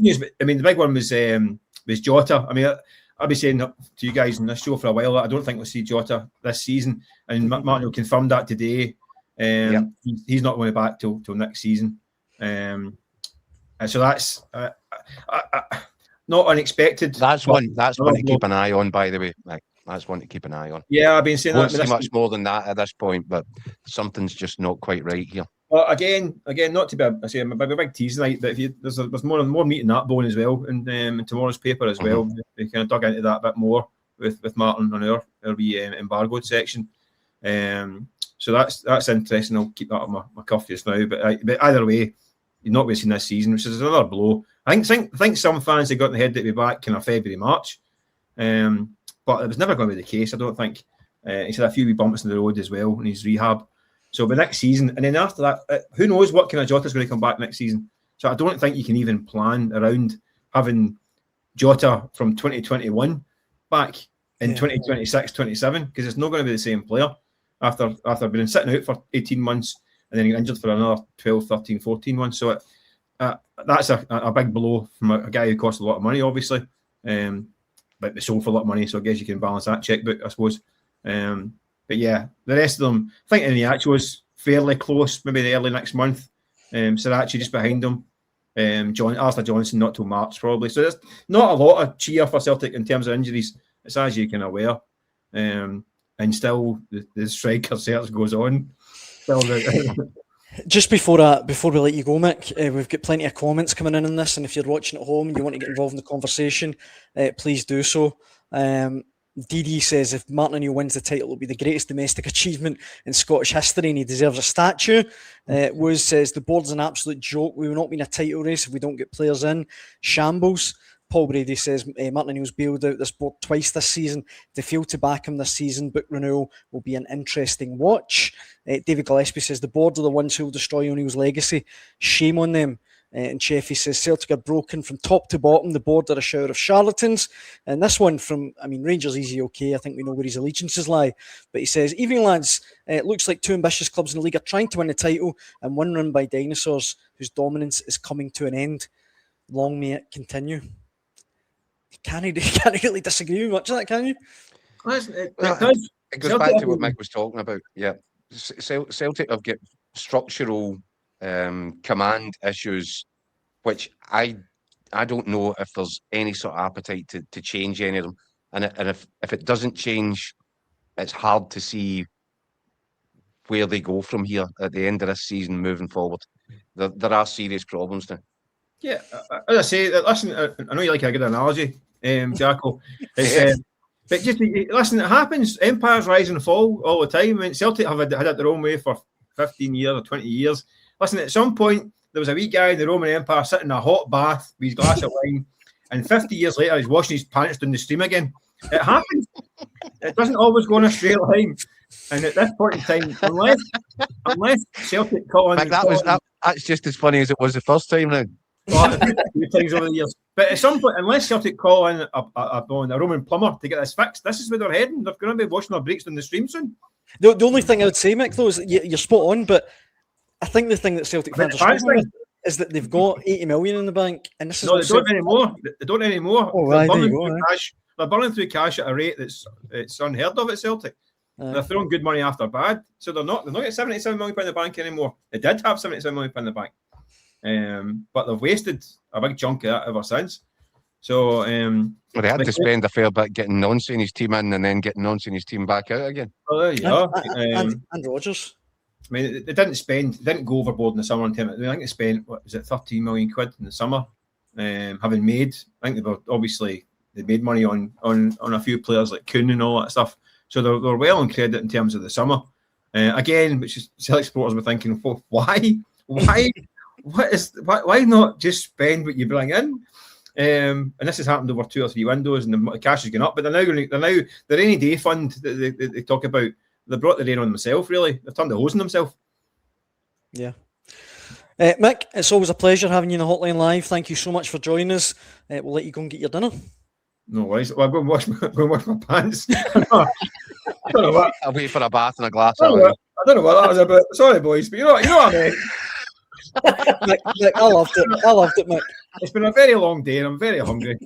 I mean, the big one was Jota. I mean, I'll be saying to you guys in this show for a while, I don't think we'll see Jota this season. And Martin confirmed that today. He's not going back till next season. And so that's not unexpected. That's one to keep an eye on, by the way. Like, that's one to keep an eye on. Yeah, I've been saying won't that. See much more than that at this point, but something's just not quite right here. Well, again, not to be I'm a big tease tonight, but if there's more meat in that bone as well, and in tomorrow's paper as well. We kind of dug into that a bit more with Martin on our embargoed section. So that's interesting. I'll keep that on my cuff just now. But either way, you're not wasting this season, which is another blow. I think some fans have got in the head that we'll be back kind of February, March. But it was never going to be the case, I don't think. He's had a few wee bumps in the road as well in his rehab. So by next season, and then after that, who knows what kind of Jota's going to come back next season. So I don't think you can even plan around having Jota from 2021 back in 2026, 27, because it's not going to be the same player after being sitting out for 18 months and then injured for another 12, 13, 14 months. So that's a big blow from a guy who cost a lot of money, obviously. But they sold for a lot of money, so I guess you can balance that checkbook, I suppose. But yeah, the rest of them, I think Iniacho was fairly close, maybe the early next month. Sriracha just behind him. Arthur Johnson not till March probably. So there's not a lot of cheer for Celtic in terms of injuries. It's as you can aware. And still the striker search goes on. Just before we let you go, Mick, we've got plenty of comments coming in on this, and if you're watching at home and you want to get involved in the conversation, please do so. DD says if Martin O'Neill wins the title, it'll be the greatest domestic achievement in Scottish history and he deserves a statue. Woos says the board's an absolute joke. We will not win a title race if we don't get players in. Shambles. Paul Brady says Martin O'Neill's bailed out this board twice this season. If they fail to back him this season, book renewal will be an interesting watch. David Gillespie says the board are the ones who will destroy O'Neill's legacy. Shame on them. And Cheffy says Celtic are broken from top to bottom. The board are a shower of charlatans. And this one from, Rangers easy okay. I think we know where his allegiances lie. But he says, evening lads, it looks like two ambitious clubs in the league are trying to win the title and one run by dinosaurs whose dominance is coming to an end. Long may it continue. Can't really disagree with much of that, can you? It goes back to what Mick was talking about. Yeah, Celtic have got structural command issues, which I don't know if there's any sort of appetite to change any of them. And if it doesn't change, it's hard to see where they go from here at the end of this season moving forward. There are serious problems now. Yeah, as I say, listen, I know you like a good analogy, Jacko. But just listen, it happens. Empires rise and fall all the time. Celtic have had it their own way for 15 years or 20 years. Listen, at some point, there was a wee guy in the Roman Empire sitting in a hot bath with his glass of wine, and 50 years later, he's washing his pants down the stream again. It happens. It doesn't always go in a straight line. And at this point in time, unless Celtic call on... That's just as funny as it was the first time now. Well, a few times over the years. But at some point, unless Celtic call in a Roman plumber to get this fixed, this is where they're heading. They're going to be washing their brakes down the stream soon. The only thing I would say, Mick, though, is that you're spot on, but I think the thing that Celtic fans are struggling with is that they've got 80 million in the bank. And this is they don't anymore. They don't anymore. Oh, they're burning through cash at a rate that's unheard of at Celtic. They're throwing good money after bad. So they're not at 77 million in the bank anymore. They did have 77 million in the bank. But they've wasted a big chunk of that ever since. So they had to spend a fair bit getting Nonce in his team in and then getting Nonce in his team back out again. Oh, there you go. And Rodgers. They didn't go overboard in the summer. I think they spent, 13 million quid in the summer. Having made, I think they made money on a few players like Kuhn and all that stuff. So they're well on credit in terms of the summer. Again, which is Celtic supporters were thinking, well, why not just spend what you bring in? And this has happened over 2 or 3 windows, and the cash is going up. But they're now the rainy day fund that they talk about. They brought the rain on themselves. Really, they've turned the hose on themselves. Yeah. Mick, it's always a pleasure having you in the Hotline Live. Thank you so much for joining us. We'll let you go and get your dinner. No worries. Well, I'm going to wash my pants. I don't know what. I'll wait for a bath and a glass. I don't know what that was about. Sorry, boys, but you know what I mean. Mick, I loved it. I loved it, Mick. It's been a very long day and I'm very hungry.